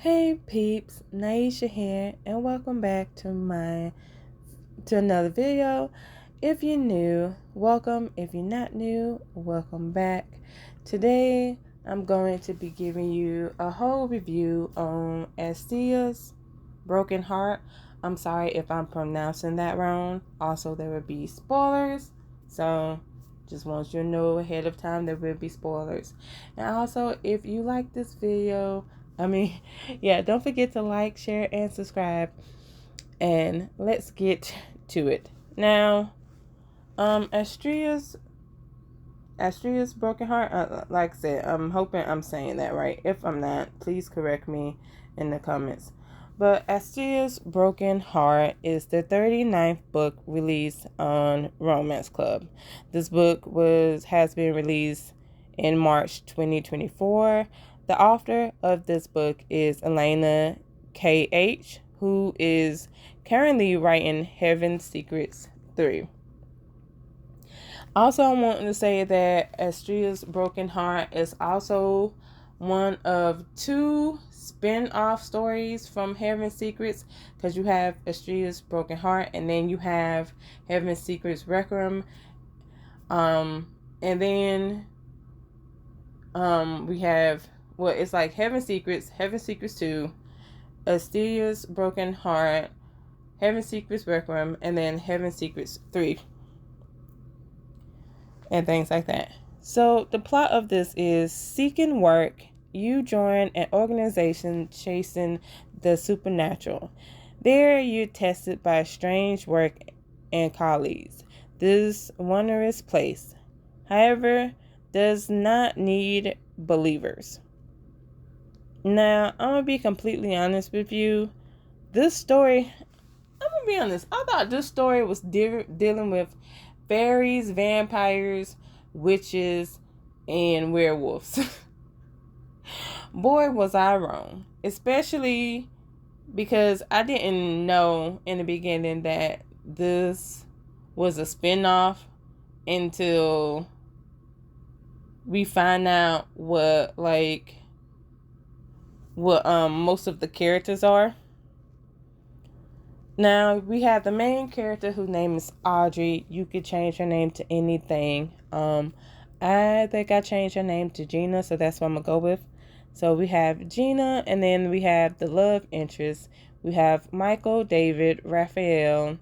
Hey peeps, Naisha here, and welcome back to another video. If you're new, welcome. If you're not new, welcome back. Today I'm going to be giving you a whole review on Astrea's Broken Heart. I'm sorry if I'm pronouncing that wrong. Also, there will be spoilers, so just want you to know ahead of time there will be spoilers. And also, if you like this video, don't forget to like, share, and subscribe. And let's get to it. Now, Astrea's Broken Heart, like I said, I'm hoping I'm saying that right. If I'm not, please correct me in the comments. But Astrea's Broken Heart is the 39th book released on Romance Club. This book has been released in March 2024. The author of this book is Elena Kh, who is currently writing Heaven's Secrets 3. Also, I want to say that Astrea's Broken Heart is also one of two spin-off stories from Heaven's Secrets, because you have Astrea's Broken Heart and then you have Heaven's Secrets Requiem. And then we have, well, it's like Heaven's Secrets 2, Astrea's Broken Heart, Heaven's Secrets Requiem, and then Heaven's Secrets 3. And things like that. So the plot of this is seeking work. You join an organization chasing the supernatural. There you're tested by strange work and colleagues. This wondrous place, however, does not need believers. Now, I'm going to be completely honest with you. I'm going to be honest. I thought this story was dealing with fairies, vampires, witches, and werewolves. Boy, was I wrong. Especially because I didn't know in the beginning that this was a spinoff until we find out what most of the characters are. Now, we have the main character whose name is Audrey. You could change her name to anything. I think I changed her name to Gina, so that's what I'm going to go with. So we have Gina, and then we have the love interest. We have Michael, David, Raphael,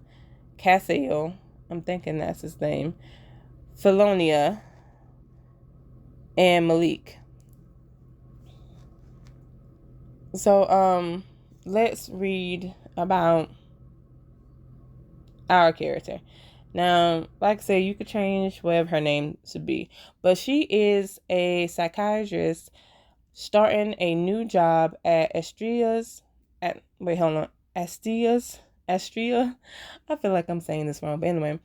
Cassiel, I'm thinking that's his name, Felonia, and Malik. So, let's read about our character. Now, like I said, you could change whatever her name should be, but she is a psychiatrist starting a new job at Astrea. I feel like I'm saying this wrong, but anyway,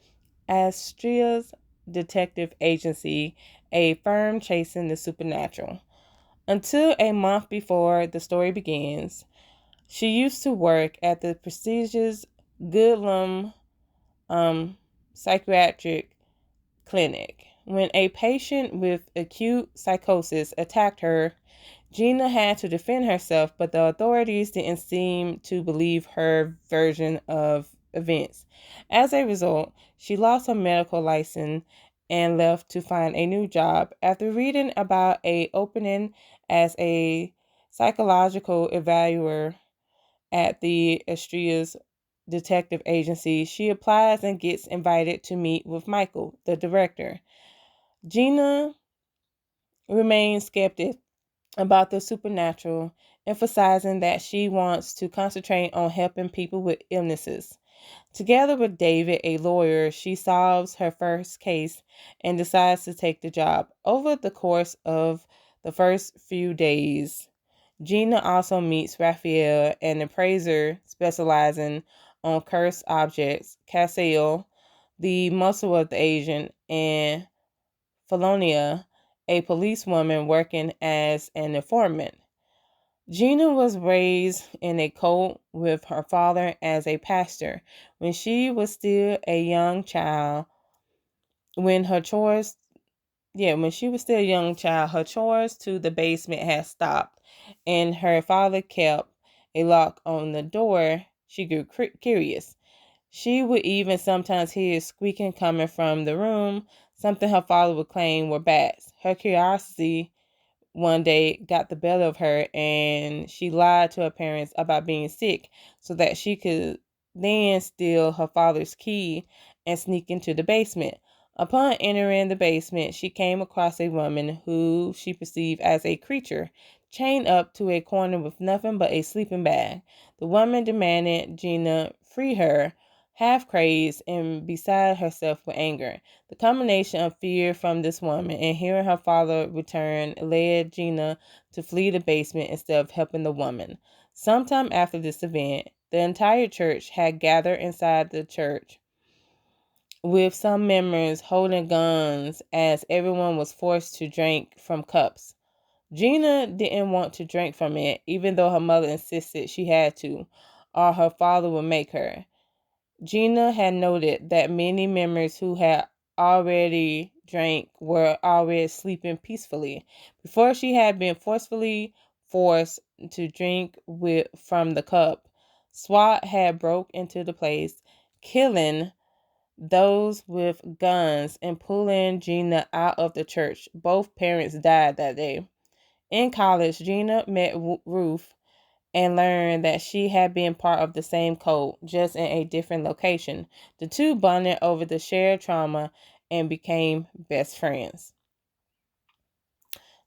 Astrea's detective agency, a firm chasing the supernatural. Until a month before the story begins, she used to work at the prestigious Goodlum psychiatric clinic. When a patient with acute psychosis attacked her, Gina had to defend herself, but the authorities didn't seem to believe her version of events. As a result, she lost her medical license and left to find a new job. After reading about a opening as a psychological evaluator at the Astrea's detective agency, she applies and gets invited to meet with Michael, the director. Gina remains skeptical about the supernatural, emphasizing that she wants to concentrate on helping people with illnesses. Together with David, a lawyer, she solves her first case and decides to take the job. Over the course of the first few days, Gina also meets Raphael, an appraiser specializing on cursed objects, Cassiel, the muscle of the agent, and Felonia, a policewoman working as an informant. Gina was raised in a cult with her father as a pastor. When she was still a young child, when her chores when she was still a young child, her chores to the basement had stopped, and her father kept a lock on the door. She grew curious. She would even sometimes hear squeaking coming from the room, something her father would claim were bats. Her curiosity one day got the better of her, and she lied to her parents about being sick so that she could then steal her father's key and sneak into the basement. Upon entering the basement, she came across a woman who she perceived as a creature, chained up to a corner with nothing but a sleeping bag. The woman demanded Gina free her, half crazed and beside herself with anger. The combination of fear from this woman and hearing her father return led Gina to flee the basement instead of helping the woman. Sometime after this event, the entire church had gathered inside the church, with some members holding guns as everyone was forced to drink from cups. Gina didn't want to drink from it, even though her mother insisted she had to, or her father would make her. Gina had noted that many members who had already drank were already sleeping peacefully. Before she had been forcefully forced to drink from the cup, SWAT had broke into the place, killing those with guns and pulling Gina out of the church. Both parents died that day. In college, Gina met Ruth and learned that she had been part of the same cult, just in a different location. The two bonded over the shared trauma and became best friends.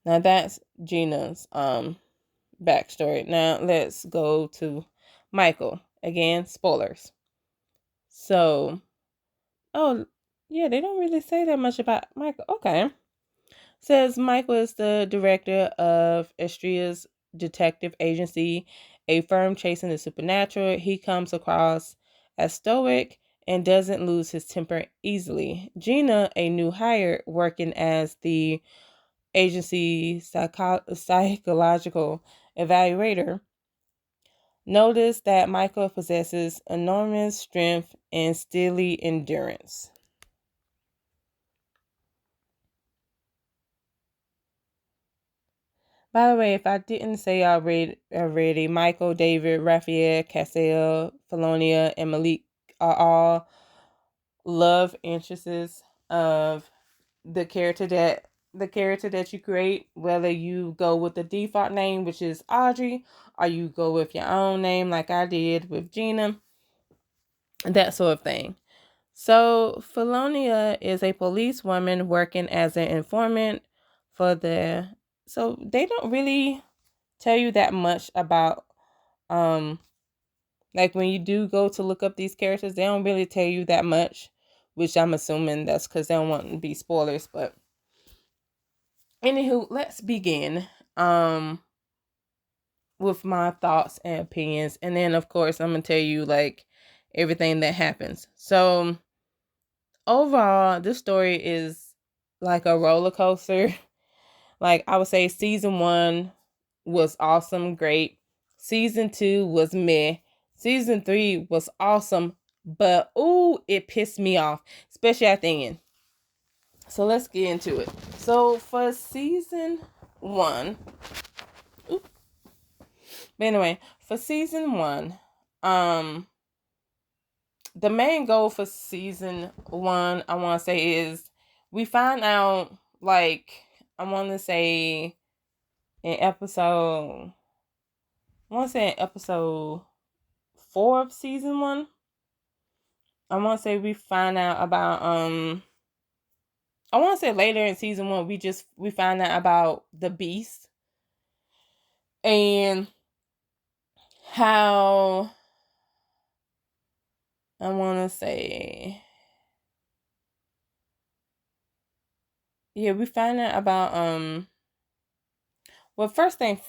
Now that's Gina's backstory. Now let's go to Michael. Again, spoilers. So, oh yeah, they don't really say that much about Michael. Okay. Says Michael is the director of Astrea's detective agency, a firm chasing the supernatural. He comes across as stoic and doesn't lose his temper easily. Gina, a new hire working as the agency psychological evaluator, noticed that Michael possesses enormous strength and steely endurance. By the way, if I didn't say already, Michael, David, Raphael, Cassell, Felonia, and Malik are all love interests of the character that you create, whether you go with the default name, which is Audrey, or you go with your own name like I did with Gina, that sort of thing. So Felonia is a policewoman working as an informant for the so they don't really tell you that much about um like when you do go to look up these characters, they don't really tell you that much, which I'm assuming that's because they don't want to be spoilers. But anywho, let's begin with my thoughts and opinions, and then of course I'm gonna tell you like everything that happens. So overall, this story is like a roller coaster. Like I would say season 1 was awesome, great. Season 2 was meh. Season 3 was awesome, but ooh, it pissed me off, especially at the end. So let's get into it. So for season 1, but anyway, for season 1, um the main goal for season 1, I want to say, is we find out, like, I want to say in episode I want to say in episode 4 of season 1, I want to say we find out about I want to say later in season 1 we find out about the beast and how I want to say we find out about well, first thing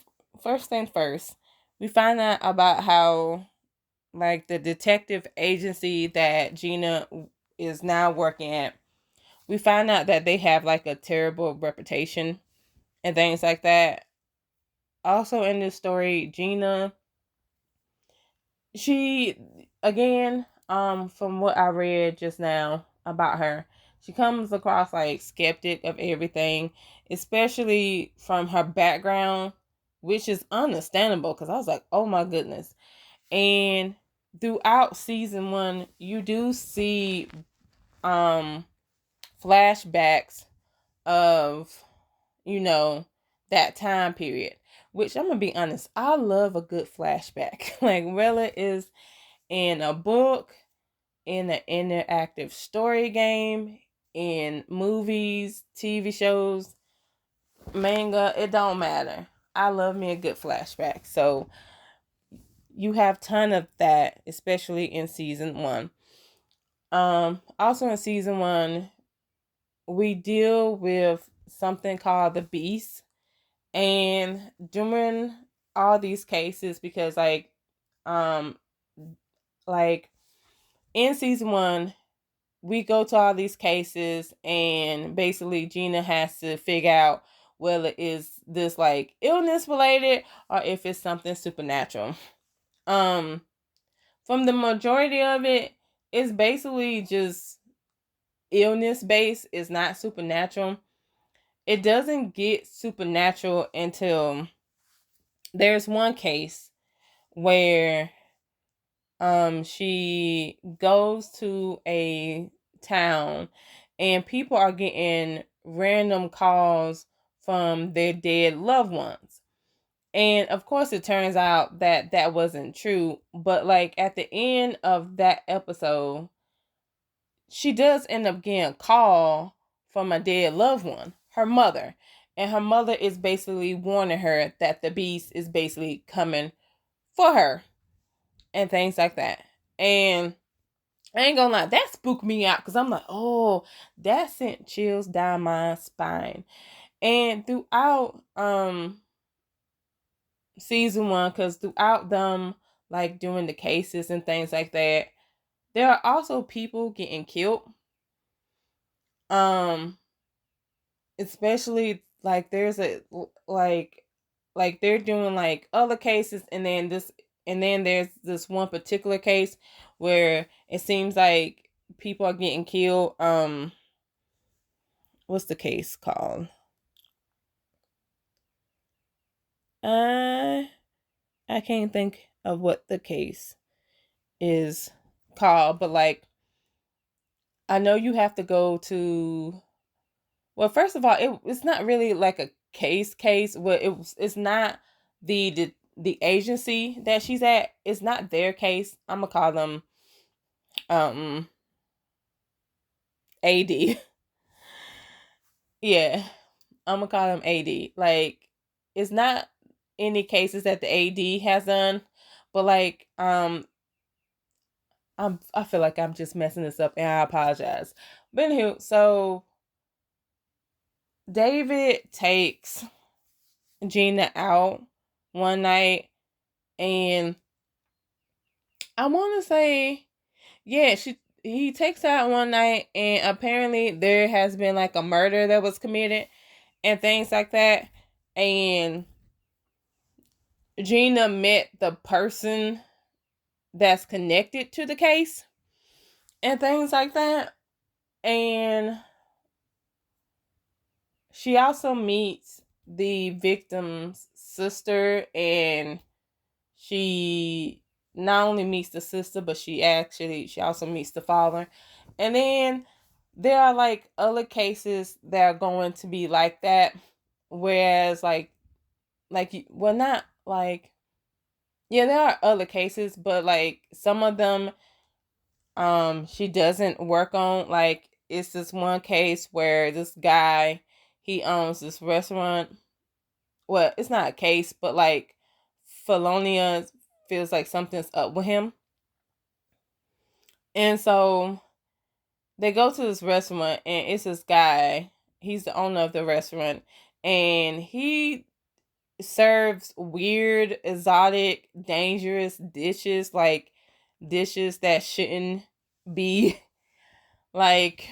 first, we find out about how, like, the detective agency that Gina is now working at, we find out that they have like a terrible reputation and things like that. Also in this story, Gina, she, again, from what I read just now about her, she comes across like skeptic of everything, especially from her background, which is understandable because I was like, oh my goodness. And throughout season 1, you do see flashbacks of, you know, that time period. Which I'm gonna be honest, I love a good flashback. Like, whether it's in a book, in an interactive story game, in movies, TV shows, manga, it don't matter. I love me a good flashback. So you have ton of that, especially in season 1. Also in season 1, we deal with something called the beast. And during all these cases, because um like in season 1, we go to all these cases, and basically Gina has to figure out whether it's this like illness related or if it's something supernatural. From the majority of it, it's basically just illness based. It's not supernatural. It doesn't get supernatural until there's one case where she goes to a town and people are getting random calls from their dead loved ones. And of course it turns out that that wasn't true, but like at the end of that episode, she does end up getting a call from a dead loved one, her mother. And her mother is basically warning her that the beast is basically coming for her and things like that. And I ain't gonna lie, that spooked me out because I'm like, oh, that sent chills down my spine. And throughout season 1, because throughout them like doing the cases and things like that, there are also people getting killed. Um, especially like there's a like they're doing like other cases, and then there's this one particular case where it seems like people are getting killed. What's the case called? uh I can't think of what the case is called, but like I know you have to go to, well, first of all, it's not really like a case. Well, it's not the agency that she's at. It's not their case. I'm gonna call them um AD. Yeah, I'm gonna call them AD. Like, it's not any cases that the AD has done, but like I feel like I'm just messing this up, and I apologize. But anywho, so David takes Gina out one night, and I want to say, yeah, he takes her out one night, and apparently there has been like a murder that was committed and things like that. And Gina met the person that's connected to the case and things like that. And she also meets the victim's sister, and she not only meets the sister, but she also meets the father. And then there are like other cases that are going to be like that, whereas well, not like, yeah, there are other cases, but like some of them she doesn't work on. Like, it's this one case where this guy, he owns this restaurant. Well, it's not a case, but like Felonia feels like something's up with him. And so they go to this restaurant, and it's this guy. He's the owner of the restaurant, and he serves weird, exotic, dangerous dishes, like dishes that shouldn't be like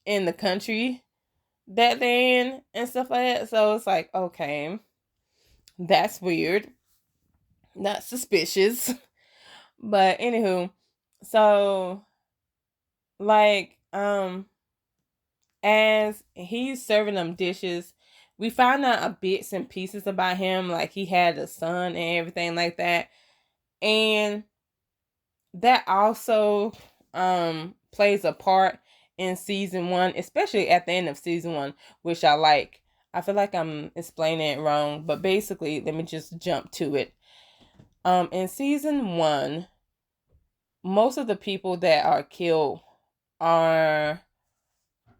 in the country that they're in and stuff like that. So it's like, okay, that's weird. Not suspicious. But anywho, so like As he's serving them dishes, we find out a bits and pieces about him, like he had a son and everything like that. And that also plays a part in season 1, especially at the end of season 1, which I like. I feel like I'm explaining it wrong, but basically, let me just jump to it. In season 1, most of the people that are killed are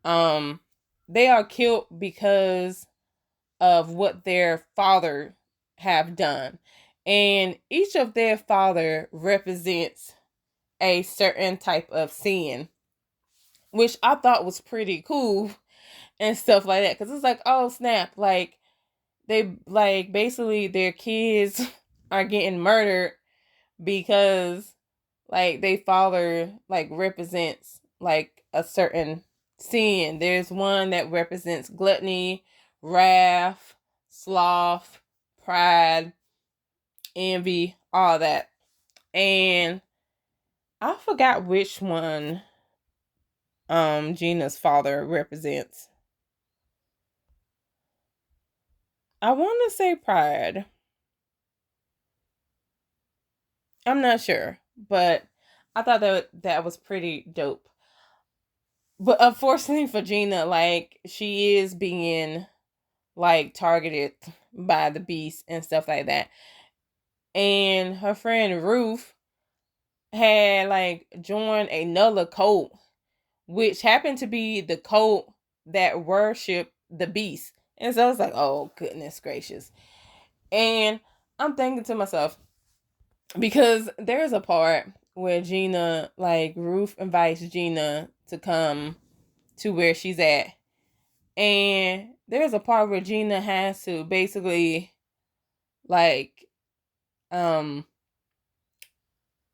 they are killed because of what their father have done. And each of their father represents a certain type of sin, which I thought was pretty cool and stuff like that. Cause it's like, oh snap, like they like basically their kids are getting murdered because like they father like represents like a certain sin. There's one that represents gluttony, wrath, sloth, pride, envy, all that. And I forgot which one Gina's father represents. I want to say pride. I'm not sure, but I thought that was pretty dope. But unfortunately for Gina, like she is being like targeted by the beast and stuff like that. And her friend Ruth had like joined another cult, which happened to be the cult that worshiped the beast. And so I was like, oh goodness gracious. And I'm thinking to myself, because there's a part where Gina, like Ruth invites Gina to come to where she's at. And there's a part where Gina has to basically like um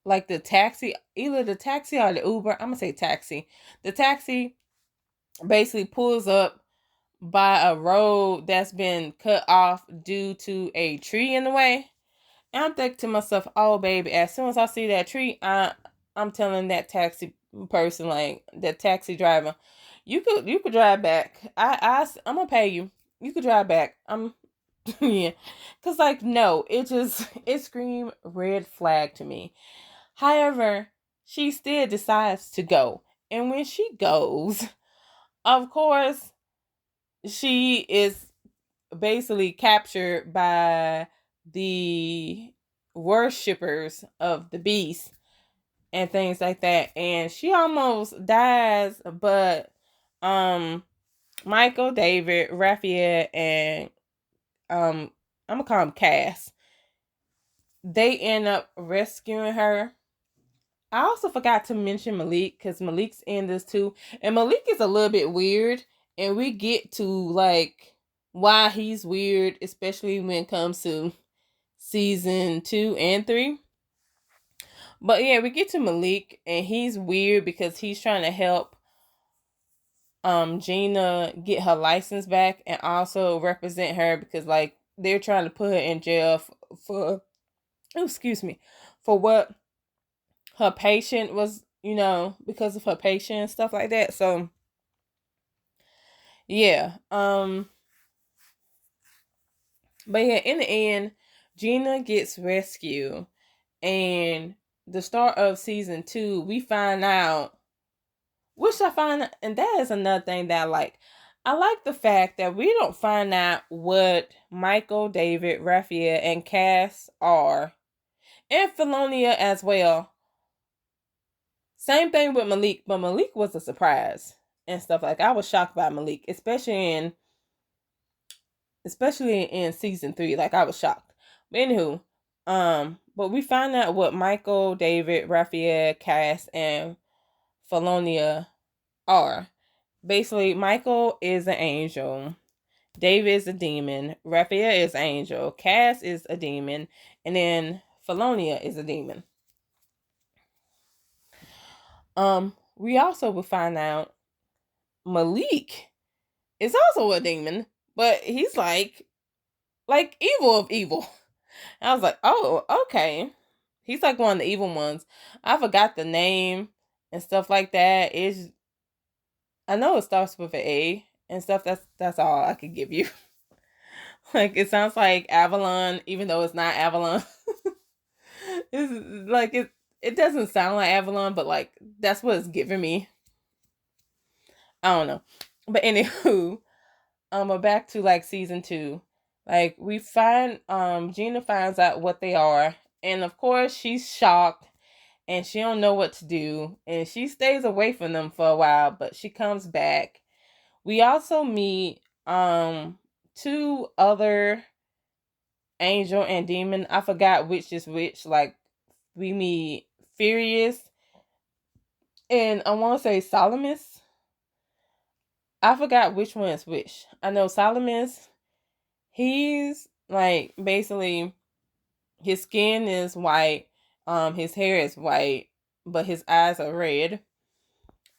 like the taxi, either the taxi or the Uber. I'm gonna say taxi. The taxi basically pulls up by a road that's been cut off due to a tree in the way. And I'm thinking to myself, oh baby, as soon as I see that tree, I'm telling that taxi person, like that taxi driver, you could drive back. I'm gonna pay you. You could drive back. Yeah, cause like no, it screamed red flag to me. However, she still decides to go, and when she goes, of course, she is basically captured by the worshippers of the beast and things like that, and she almost dies, but Michael, David, Raphael, and I'm gonna call him Cass, they end up rescuing her. I also forgot to mention Malik, because Malik's in this too, and Malik is a little bit weird, and we get to like why he's weird, especially when it comes to season 2 and 3. But yeah, we get to Malik, and he's weird because he's trying to help Gina get her license back and also represent her, because like they're trying to put her in jail for oh, excuse me, for what her patient was, because of her patient and stuff like that. So yeah, but yeah, in the end, Gina gets rescued, and the start of season 2, we find out, which I find, and that is another thing that I like. I like the fact that we don't find out what Michael, David, Raphael, and Cass are, and Felonia as well. Same thing with Malik, but Malik was a surprise and stuff. Like I was shocked by Malik, especially in season 3. Like I was shocked. But anywho, but we find out what Michael, David, Raphael, Cass, and Felonia are. Basically, Michael is an angel. David is a demon. Raphael is an angel. Cass is a demon. And then Felonia is a demon. We also will find out Malik is also a demon, but he's like evil of evil. I was like, oh, okay. He's like one of the evil ones. I forgot the name and stuff like that. I know it starts with an A and stuff. That's all I could give you. Like it sounds like Avalon, even though it's not Avalon. It's like it doesn't sound like Avalon, but like that's what it's giving me. I don't know. But anywho, but back to like season 2. Like we find Gina finds out what they are, and of course she's shocked and she don't know what to do, and she stays away from them for a while, but she comes back. We also meet two other angel and demon. I forgot which is which. Like we meet Furious and I want to say Solomon's. I forgot which one is which. I know Solomon's. He's like basically his skin is white, his hair is white, but his eyes are red.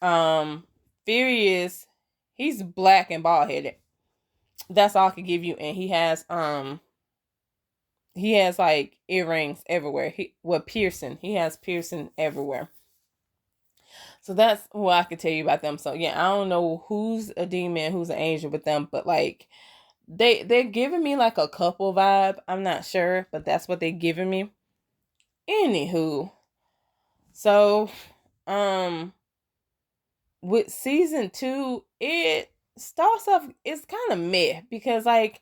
Um, Furious, he's black and bald headed. That's all I can give you, and he has like earrings everywhere. Piercing. He has piercing everywhere. So that's what I could tell you about them. So yeah, I don't know who's a demon, who's an angel with them, but like they're giving me like a couple vibe. I'm not sure, but that's what they're giving me. Anywho, so with season 2, it starts off, it's kind of meh because like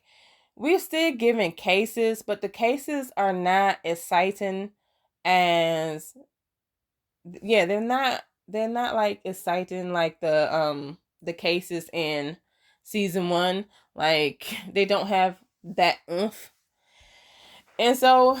we're still giving cases, but the cases are not exciting as they're not like exciting like the cases in season 1. Like they don't have that oomph. And so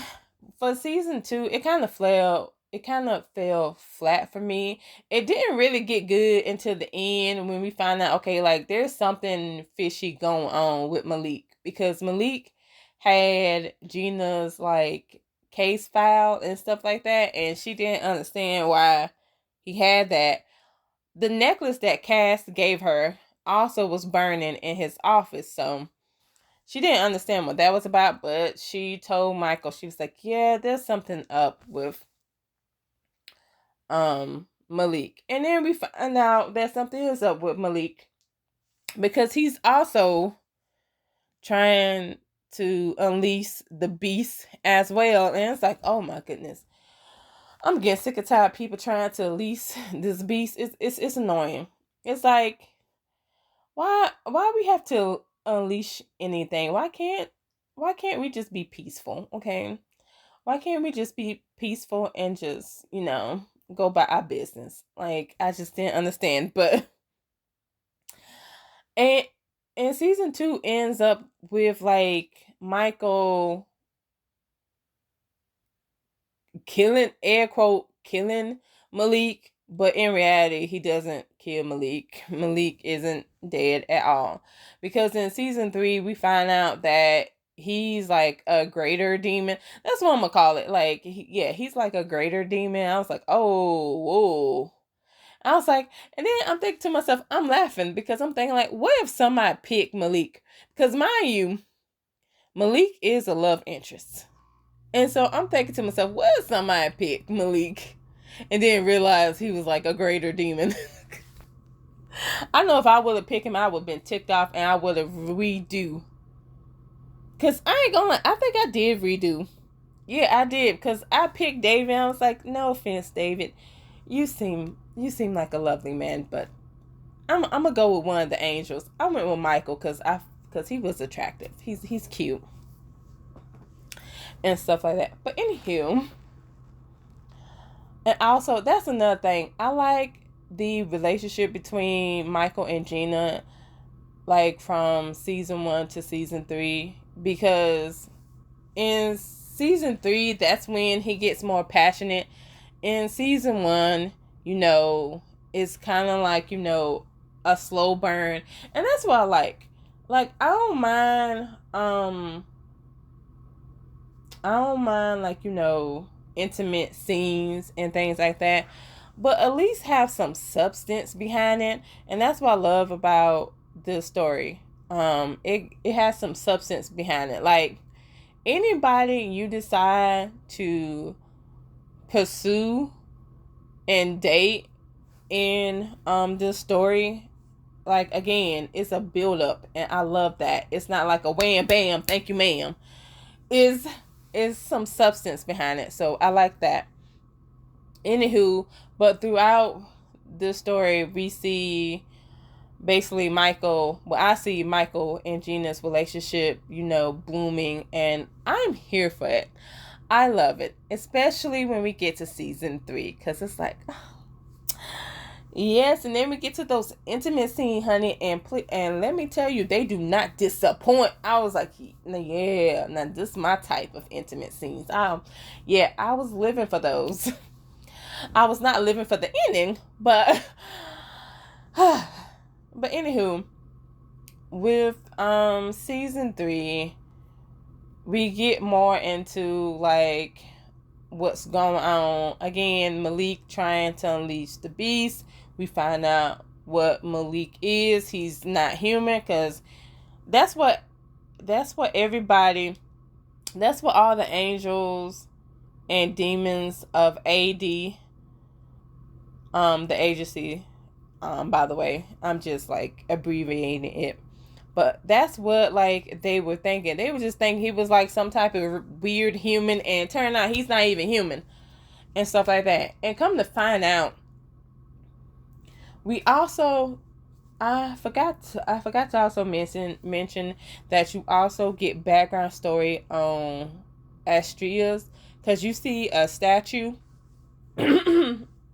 for season 2, it kind of fell flat for me. It didn't really get good until the end when we found out, okay, like there's something fishy going on with Malik, because Malik had Gina's like case file and stuff like that, and she didn't understand why he had that. The necklace that Cass gave her also was burning in his office, so she didn't understand what that was about, but she told Michael, she was like, yeah, there's something up with Malik. And then we find out that something is up with Malik because he's also trying to unleash the beast as well. And it's like, oh my goodness. I'm getting sick and tired of people trying to unleash this beast. It's annoying. It's like, why we have to unleash anything? Why can't we just be peaceful? Okay. Why can't we just be peaceful and just, go by our business? Like I just didn't understand. But and season 2 ends up with like Michael killing, air quote, killing Malik, but in reality he doesn't kill Malik. Malik isn't dead at all, because in season 3 we find out that he's like a greater demon. That's what I'm gonna call it. Like he's like a greater demon. I was like, oh whoa. I was like, and then I'm thinking to myself, I'm laughing because I'm thinking like, what if somebody picked Malik? Because mind you, Malik is a love interest. And so I'm thinking to myself, what if somebody picked Malik and then realized he was like a greater demon? I know if I would have picked him, I would have been ticked off and I would have redo. Because I ain't gonna lie, I think I did redo. Yeah, I did. Because I picked David and I was like, no offense, David. You seem like a lovely man, but I'm gonna go with one of the angels. I went with Michael because he was attractive. He's cute and stuff like that. But anywho, and also that's another thing. I like the relationship between Michael and Gina, like from season 1 to season 3, because in season 3 that's when he gets more passionate. In season 1, it's kind of like a slow burn, and that's what I like. Like I don't mind like intimate scenes and things like that, but at least have some substance behind it. And that's what I love about this story. It has some substance behind it. Like anybody you decide to pursue and date in this story, like, again, it's a build up, and I love that. It's not like a wham bam, thank you ma'am. Is some substance behind it, so I like that. Anywho, but throughout the story, we see basically Michael. Well, I see Michael and Gina's relationship, blooming, and I'm here for it. I love it, especially when we get to season 3, because it's like, yes, and then we get to those intimate scenes, honey, and let me tell you, they do not disappoint. I was like, yeah, now this is my type of intimate scenes. Yeah, I was living for those. I was not living for the ending, but anywho, with season 3, we get more into like what's going on. Again, Malik trying to unleash the beast. We find out what Malik is. He's not human, because that's what everybody, that's what all the angels and demons of AD, the agency, by the way, I'm just like abbreviating it, but that's what like they were thinking. They were just thinking he was like some type of weird human, and turned out he's not even human and stuff like that. And come to find out, we also, I forgot to also mention that you also get background story on Astrea's, because you see a statue.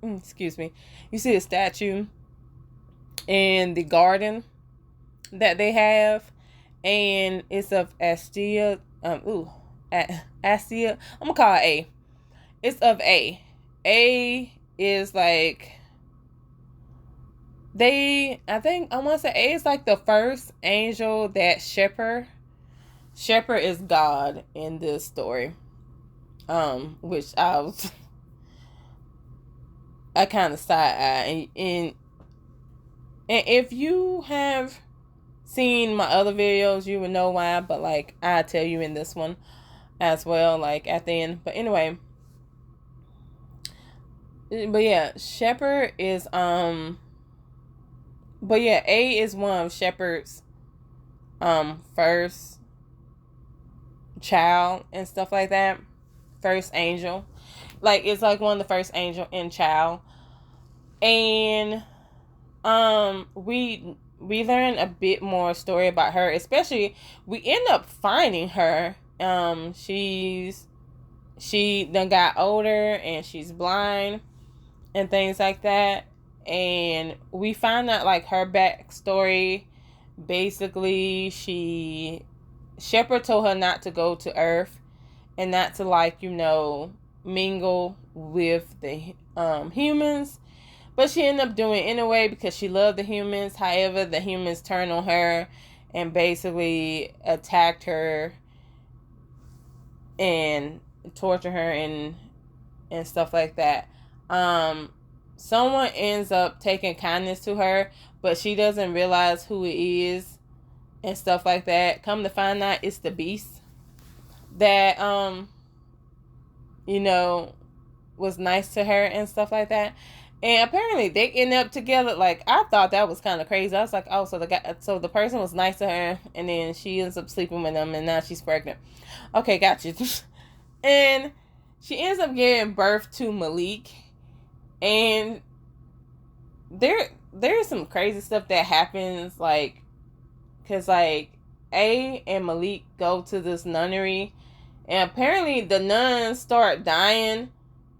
Excuse me. You see a statue in the garden that they have, and it's of Astrea. Astrea. I'm gonna call it A. It's of A. A is like, I want to say A is like the first angel that Shepherd is God in this story. Which I kind of side-eye, and if you have seen my other videos, you would know why, but like I tell you in this one as well, like at the end. But anyway, but yeah, Shepherd is but yeah, A is one of Shepherd's first child and stuff like that. First angel. Like, it's like one of the first angel and child. And we learn a bit more story about her, especially we end up finding her. She done got older, and she's blind and things like that. And we find out like her backstory. Basically, Shepherd told her not to go to Earth, and not to like, mingle with the humans. But she ended up doing it anyway, because she loved the humans. However, the humans turned on her and basically attacked her and tortured her and stuff like that. Someone ends up taking kindness to her, but she doesn't realize who it is and stuff like that. Come to find out, it's the beast that was nice to her and stuff like that. And apparently they end up together. Like, I thought that was kind of crazy. I was like, oh, so the person was nice to her, and then she ends up sleeping with him, and now she's pregnant. Okay, got you. And she ends up giving birth to Malik. And there's some crazy stuff that happens, like, because like A and Malik go to this nunnery, and apparently the nuns start dying,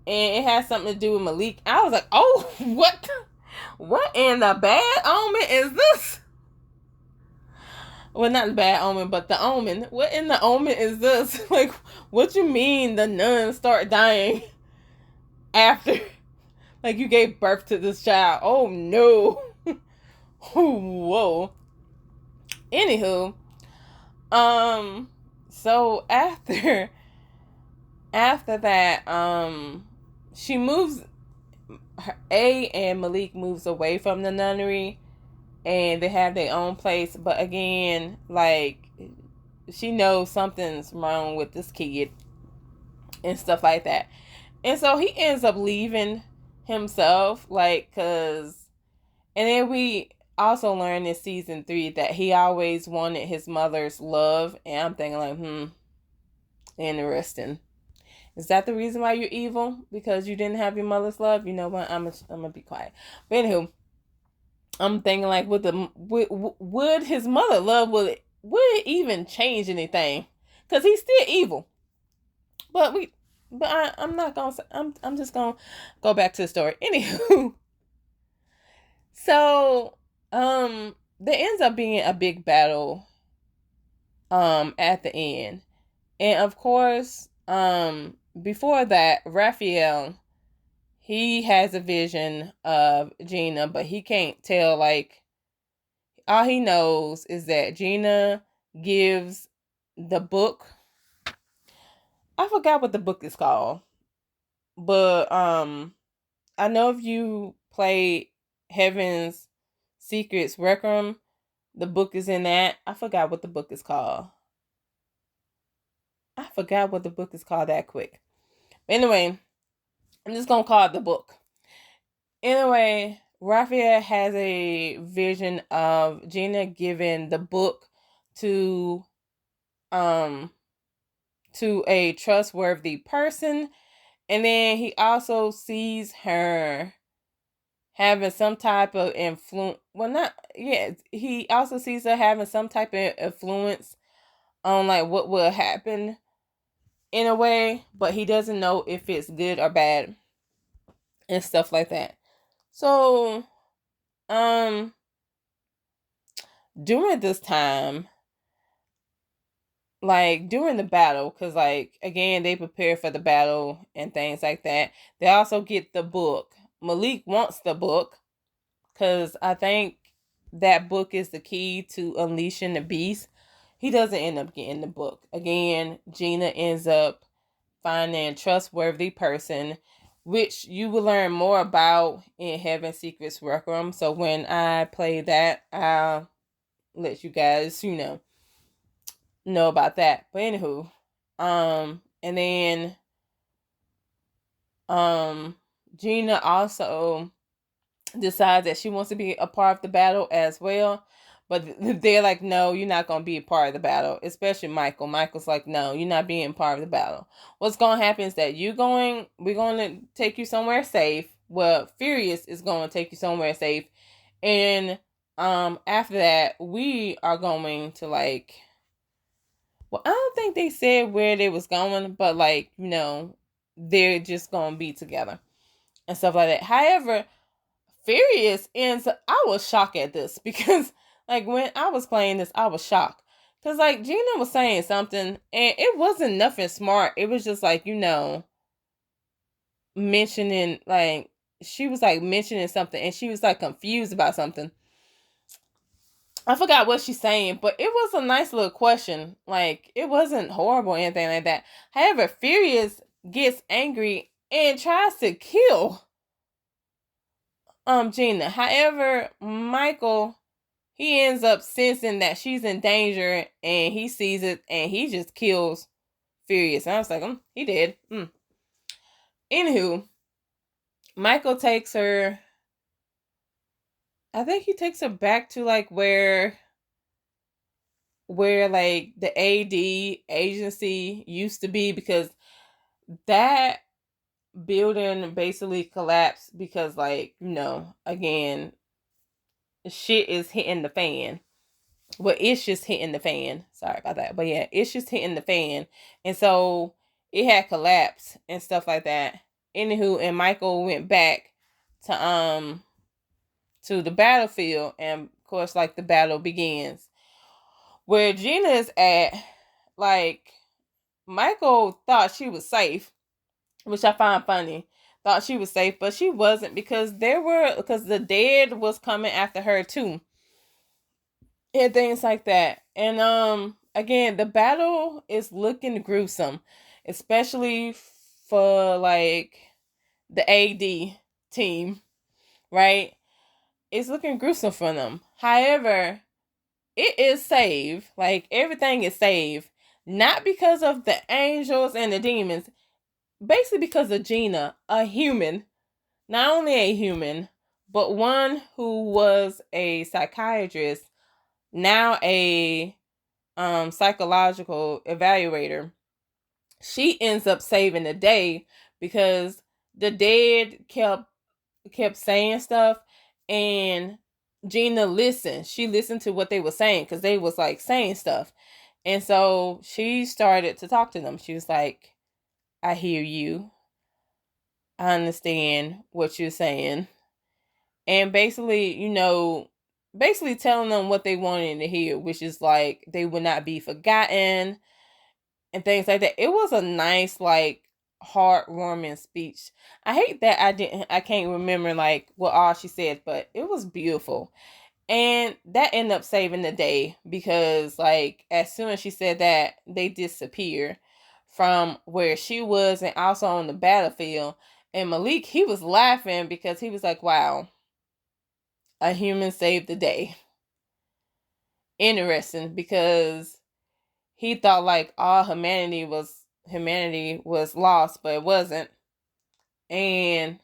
and it has something to do with Malik. I was like, oh, what in the bad omen is this? Well, not the bad omen, but the omen. What in the omen is this? Like, what you mean the nuns start dying after, like, you gave birth to this child? Oh, no. Whoa. Anywho, so after that, she moves, A and Malik moves away from the nunnery, and they have their own place. But again, like, she knows something's wrong with this kid and stuff like that. And so he ends up leaving himself, like, and then also learned in season 3 that he always wanted his mother's love, and I'm thinking like, interesting. Is that the reason why you're evil? Because you didn't have your mother's love? You know what? I'm gonna be quiet. But anywho, I'm thinking like, would his mother love, would it even change anything? Because he's still evil. But I'm not gonna. I'm just gonna go back to the story. Anywho, so there ends up being a big battle at the end, and of course before that, Raphael, he has a vision of Gina, but he can't tell, like, all he knows is that Gina gives the book. I forgot what the book is called, but I know if you play Heaven's Secrets Requiem, the book is in that. I forgot what the book is called. I forgot what the book is called that quick. But anyway, I'm just gonna call it the book. Anyway, Raphael has a vision of Gina giving the book to a trustworthy person, and then he also sees her having some type of influence. Well, not yeah. He also sees her having some type of influence on like what will happen in a way, but he doesn't know if it's good or bad and stuff like that. So, during this time, like during the battle, because like again they prepare for the battle and things like that, they also get the book. Malik wants the book because I think that book is the key to unleashing the beast. He doesn't end up getting the book. Again, Gina ends up finding a trustworthy person, which you will learn more about in Heaven Secrets Requiem. So when I play that, I'll let you guys, know about that. But anywho, and then Gina also decides that she wants to be a part of the battle as well. But they're like, no, you're not going to be a part of the battle. Especially Michael. Michael's like, no, you're not being part of the battle. What's going to happen is that we're going to take you somewhere safe. Well, Furious is going to take you somewhere safe. And after that, we are going to like, well, I don't think they said where they was going, but like, they're just going to be together and stuff like that. However, Furious ends. I was shocked at this because, like, when I was playing this, I was shocked because, like, Gina was saying something and it wasn't nothing smart. It was just like, mentioning, like, she was like mentioning something and she was like confused about something. I forgot what she's saying, but it was a nice little question. Like, it wasn't horrible or anything like that. However, Furious gets angry and tries to kill Gina. However, Michael, he ends up sensing that she's in danger and he sees it and he just kills Furious. And I was like, he did. Anywho, Michael takes her. I think he takes her back to like where like the AD agency used to be, because that building basically collapsed because, like, again, shit is hitting the fan. Well, it's just hitting the fan. Sorry about that. But yeah, it's just hitting the fan. And so it had collapsed and stuff like that. Anywho, and Michael went back to the battlefield, and of course, like, the battle begins. Where Gina is at, like, Michael thought she was safe, which I find funny. Thought she was safe, but she wasn't, because the dead was coming after her too. And things like that. And again, the battle is looking gruesome, especially for like the AD team, right? It's looking gruesome for them. However, it is saved. Like, everything is saved, not because of the angels and the demons, basically because of Gina, a human. Not only a human, but one who was a psychiatrist, now a psychological evaluator, she ends up saving the day because the dead kept saying stuff, and Gina listened. She listened to what they were saying because they was like saying stuff. And so she started to talk to them. She was like, I hear you. I understand what you're saying. And basically, basically telling them what they wanted to hear, which is like they would not be forgotten and things like that. It was a nice, like, heartwarming speech. I hate that I can't remember like what all she said, but it was beautiful. And that ended up saving the day because, like, as soon as she said that, they disappeared from where she was and also on the battlefield. And Malik, he was laughing because he was like, wow, a human saved the day. Interesting, because he thought like all humanity was lost, but it wasn't. And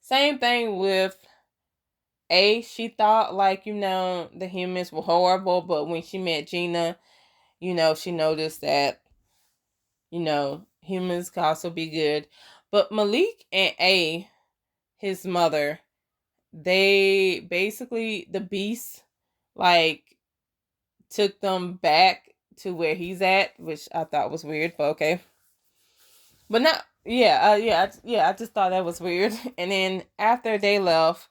same thing with she thought like, the humans were horrible, but when she met Gina, she noticed that, humans can also be good. But Malik and his mother, they basically, the beast, like, took them back to where he's at, which I thought was weird, but okay. But not, I just thought that was weird. And then after they left,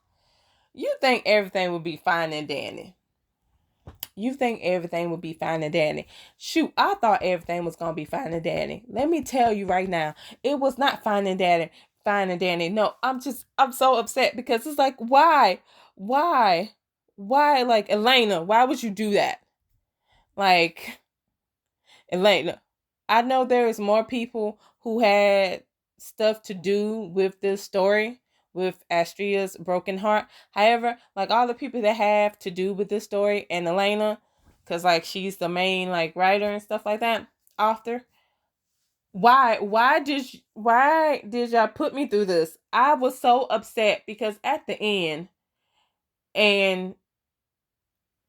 you think everything would be fine and dandy. You think everything would be fine and dandy. Shoot, I thought everything was gonna be fine and dandy. Let me tell you right now, it was not fine and dandy. Fine and dandy. No, I'm so upset because it's like, why, like, Elena? Why would you do that? Like, Elena, I know there is more people who had stuff to do with this story, with Astrea's broken heart. However, like, all the people that have to do with this story and Elena, because, like, she's the main, like, writer and stuff like that, author. Why did y'all put me through this? I was so upset because at the end, and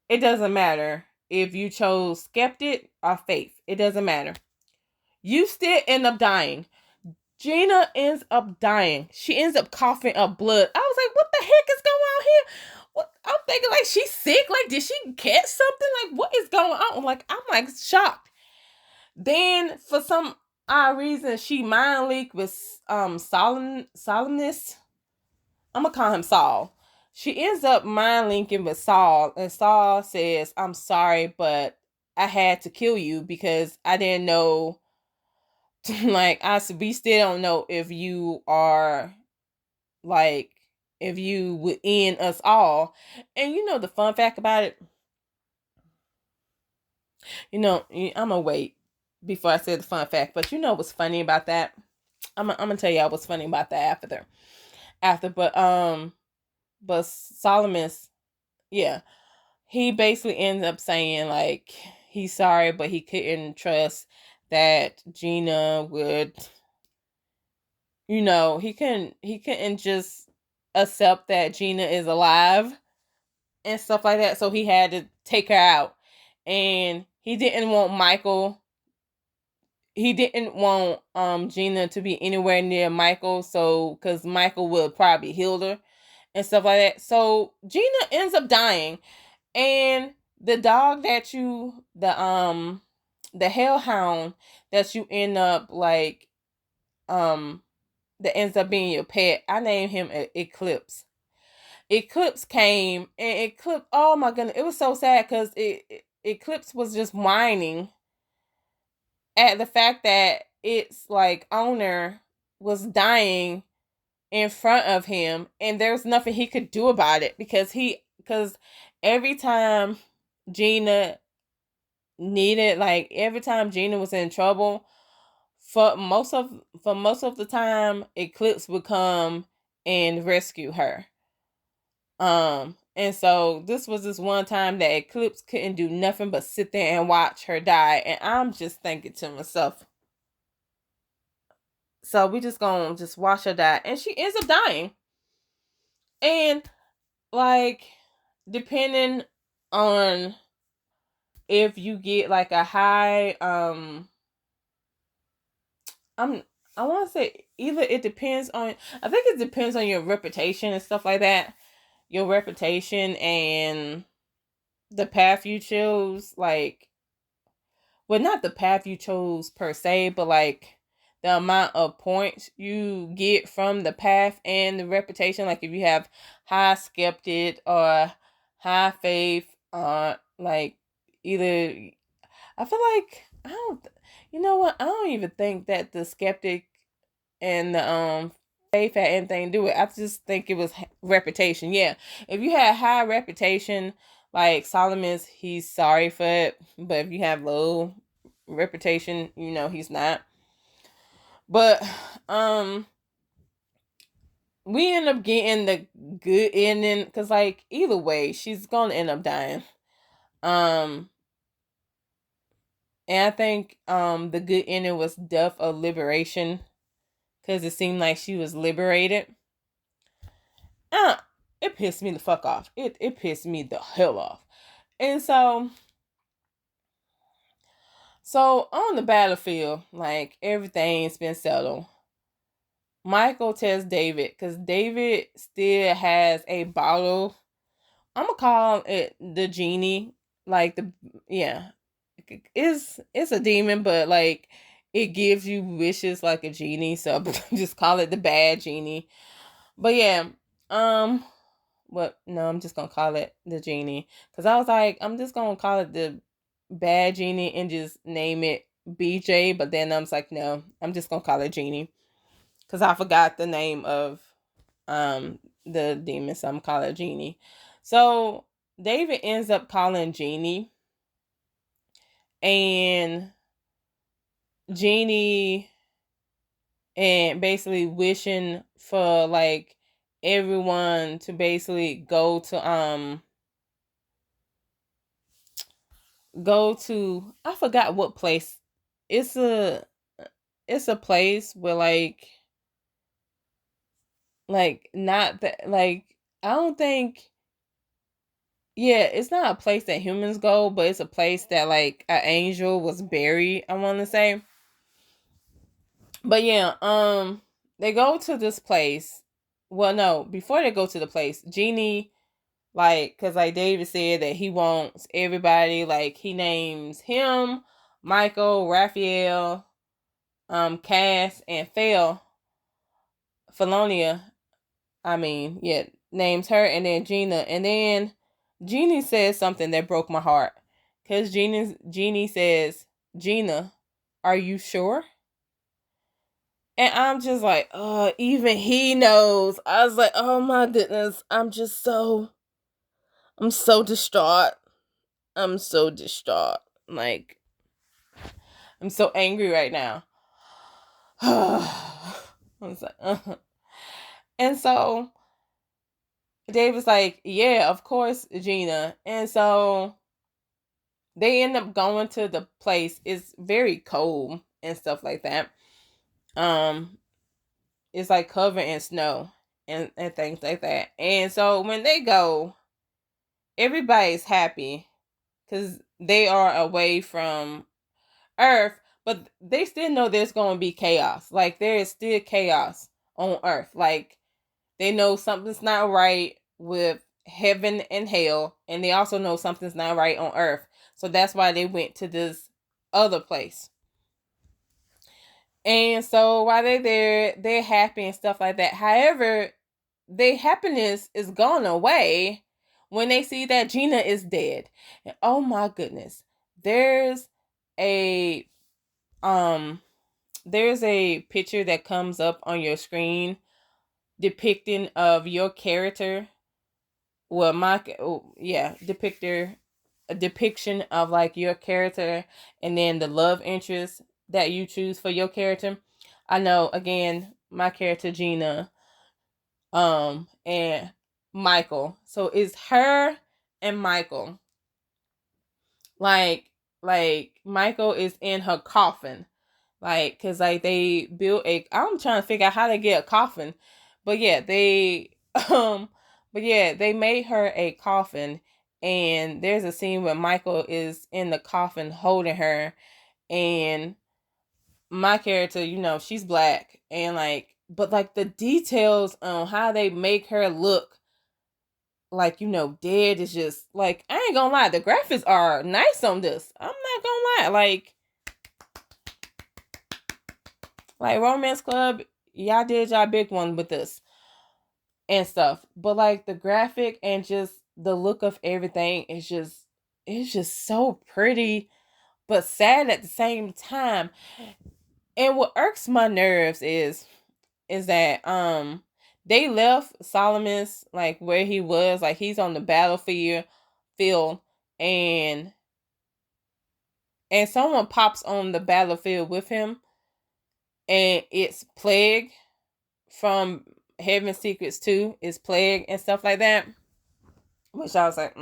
it doesn't matter if you chose skeptic or faith. It doesn't matter. You still end up dying. Gina ends up dying. She ends up coughing up blood. I was like, what the heck is going on here? What? I'm thinking, like, she's sick. Like, did she catch something? Like, what is going on? Like, I'm like shocked. Then for some odd reason, she mind leaked with Solemnus. I'm gonna call him Saul. She ends up mind linking with Saul, and Saul says, I'm sorry, but I had to kill you because I didn't know. Like, we still don't know if you are, like, if you would end us all. And the fun fact about it, I'm gonna wait before I say the fun fact, but what's funny about that? I'm gonna tell y'all what's funny about that but Solomon's, yeah, he basically ends up saying, like, he's sorry, but he couldn't trust that Gina would, he couldn't just accept that Gina is alive and stuff like that. So he had to take her out. And he didn't want Gina to be anywhere near Michael, so because Michael would probably heal her and stuff like that. So Gina ends up dying. And the dog the hellhound that you end up, like, that ends up being your pet, I named him Eclipse. Eclipse came, and Eclipse, oh my goodness, it was so sad because Eclipse was just whining at the fact that its, like, owner was dying in front of him, and there's nothing he could do about it because every time Gina every time Gina was in trouble, for most of the time, Eclipse would come and rescue her. And so this was this one time that Eclipse couldn't do nothing but sit there and watch her die. And I'm just thinking to myself, so we just gonna just watch her die. And she ends up dying. And like, depending on if you get like a high, I want to say either it depends on, I think it depends on your reputation and stuff like that. Your reputation and the path you chose, like, well, not the path you chose per se, but like the amount of points you get from the path and the reputation. Like if you have high skeptic or high faith, like either, I feel like I don't. You know what? I don't even think that the skeptic and the faith had anything to do with it. I just think it was reputation. Yeah, if you had high reputation, like Solomon's, he's sorry for it. But if you have low reputation, he's not. But we end up getting the good ending because, like, either way, she's gonna end up dying. Um, and I think the good ending was death of liberation because it seemed like she was liberated. Uh, it pissed me the fuck off. It pissed me the hell off. And so on the battlefield, like everything's been settled. Michael tells David, because David still has a bottle. I'm gonna call it the genie. Like yeah, it's a demon, but like it gives you wishes like a genie. So just call it the bad genie. But yeah, what? No, I'm just gonna call it the genie because I was like, I'm just gonna call it the bad genie and just name it BJ. But then I was like, no, I'm just gonna call it genie because I forgot the name of the demon, so I'm calling it genie. So David ends up calling Genie, and Genie, and basically wishing for like everyone to basically go to I forgot what place. It's a it's a place where like not that, like, I don't think, yeah, it's not a place that humans go, but it's a place that like an angel was buried, I want to say. But yeah, they go to this place. Well, no, before they go to the place, Genie, like, cause like David said that he wants everybody, like he names him, Michael, Raphael, Cass, and Felonia. I mean, yeah, names her, and then Gina, and then Genie says something that broke my heart, cause Genie says, "Gina, are you sure?" And I'm just like, oh, even he knows. I was like, oh my goodness, I'm so distraught. I'm so distraught. Like, I'm so angry right now. I was like, And so Dave was like, yeah, of course, Gina. And so they end up going to the place. It's very cold and stuff like that. Um, it's like covered in snow and things like that. And so when they go, everybody's happy because they are away from Earth, but they still know there's going to be chaos. Like, there is still chaos on Earth. Like, they know something's not right with heaven and hell, and they also know something's not right on Earth. So that's why they went to this other place. And so while they're there, they're happy and stuff like that. However, their happiness is gone away when they see that Gina is dead. And oh my goodness, there's a um there's a picture that comes up on your screen depicting of your character. Well, depictor a depiction of like your character and then the love interest that you choose for your character. I know, again, my character Gina, and Michael. So it's her and Michael. Like Michael is in her coffin. Like, cause like they built I'm trying to figure out how to get a coffin. But yeah, they But yeah, they made her a coffin, and there's a scene where Michael is in the coffin holding her, and my character, she's black, and like, but like the details on how they make her look like, dead is just like, I ain't gonna lie, the graphics are nice on this. I'm not gonna lie, like Romance Club, y'all did y'all big one with this and stuff, but like the graphic and just the look of everything is just, it's just so pretty but sad at the same time. And what irks my nerves is that they left Solomon's like where he was, like he's on the field, and someone pops on the battlefield with him, and it's Plague from Heaven Secrets 2, is Plague and stuff like that, which I was like,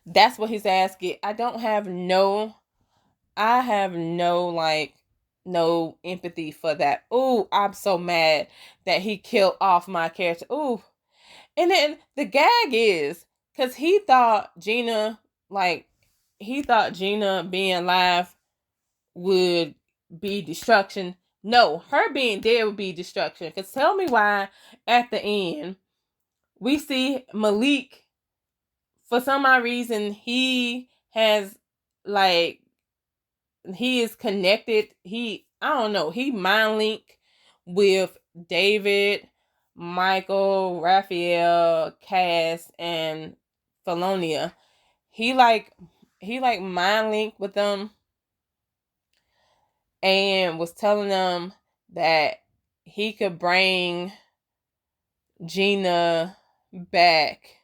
that's what his ass get. I have no like no empathy for that. Ooh, I'm so mad that he killed off my character. Ooh. And then the gag is because he thought Gina being alive would be destruction. No, her being dead would be destruction. Because tell me why at the end we see Malik, for some odd reason, he has like, he is connected. I don't know, he mind link with David, Michael, Raphael, Cass, and Felonia. He like mind link with them and was telling them that he could bring Gina back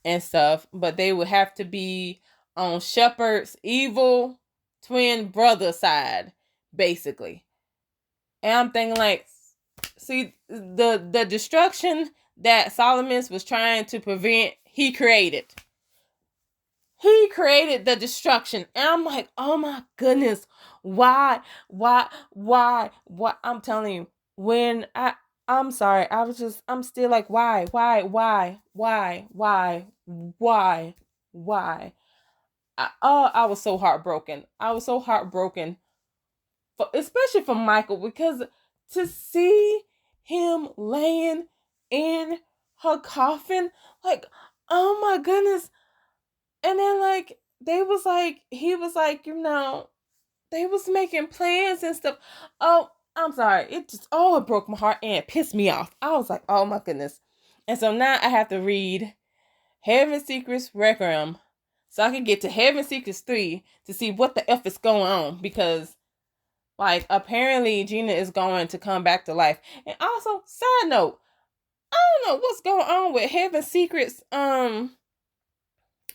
and stuff, but they would have to be on Shepard's evil twin brother side, basically. And I'm thinking like, see, the destruction that Solomon was trying to prevent, he created. He created the destruction. And I'm like, oh my goodness, why? I'm telling you, I'm sorry, I'm still like, why? I was so heartbroken. Especially for Michael, because to see him laying in her coffin, like, oh my goodness. And then like he was like, they was making plans and stuff. Oh, I'm sorry. It broke my heart and it pissed me off. I was like, oh my goodness. And so now I have to read Heaven Secrets Requiem so I can get to Heaven Secrets 3 to see what the F is going on, because like apparently Gina is going to come back to life. And also, side note, I don't know what's going on with Heaven Secrets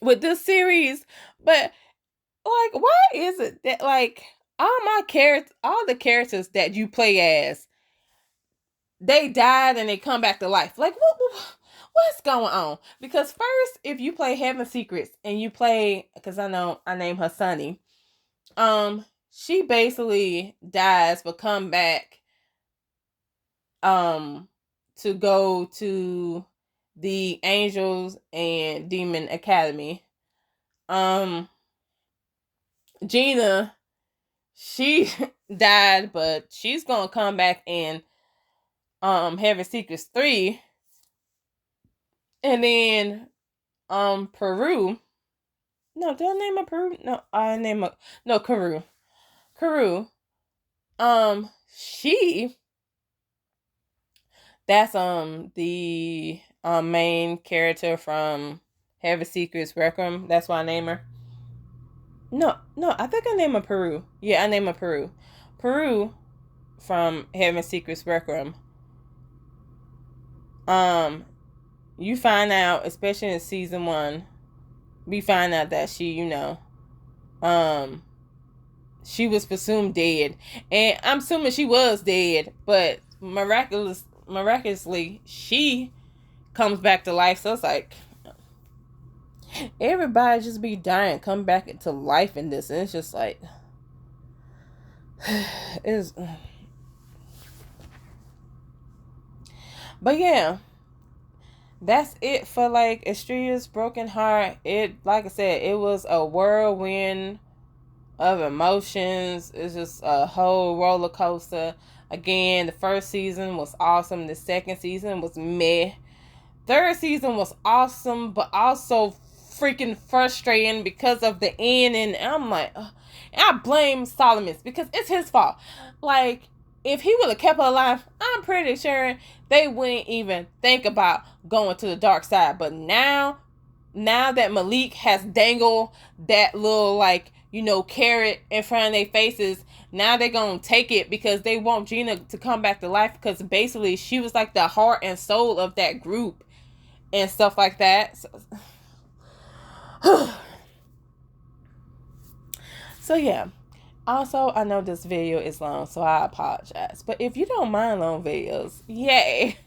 with this series, but like, why is it that like all the characters that you play as, they died and they come back to life? Like, what's going on? Because first, if you play Heaven Secrets and you play, because I know I named her Sunny, she basically dies but come back to go to the Angels and Demon Academy. Gina, she died, but she's gonna come back in Heaven Secrets 3. And then Peru. No, did I name her Peru? No, I name her, no, Karu. She, that's the main character from Heaven Secrets Requiem. That's why I name her. No, I think I name her Peru. Yeah, I name her Peru. Peru from Heaven Secrets Requiem. You find out, especially in season 1, we find out that she, she was presumed dead. And I'm assuming she was dead, but miraculously, she comes back to life. So it's like, everybody just be dying, come back into life in this. And it's just like, it's... But yeah, that's it for like Astrea's Broken Heart. It, like I said, it was a whirlwind of emotions. It's just a whole roller coaster. Again, the first season was awesome. The second season was meh. Third season was awesome, but also freaking frustrating because of the end. And I'm like, ugh. And I blame Solomon because it's his fault. Like, if he would have kept her alive, I'm pretty sure they wouldn't even think about going to the dark side. But now that Malik has dangled that little, like, carrot in front of their faces, now they're gonna take it because they want Gina to come back to life, because basically she was like the heart and soul of that group and stuff like that. So yeah. Also, I know this video is long, so I apologize. But if you don't mind long videos, yay.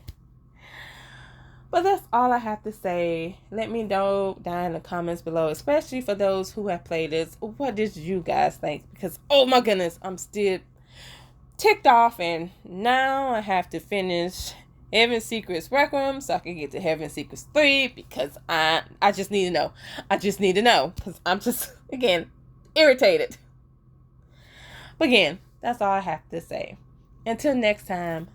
But that's all I have to say. Let me know down in the comments below, especially for those who have played this. What did you guys think? Because, oh my goodness, I'm still ticked off, and now I have to finish Heaven Secrets Requiem so I can get to Heaven Secrets 3, because I just need to know. I just need to know, because I'm just, again, irritated. But again, that's all I have to say. Until next time,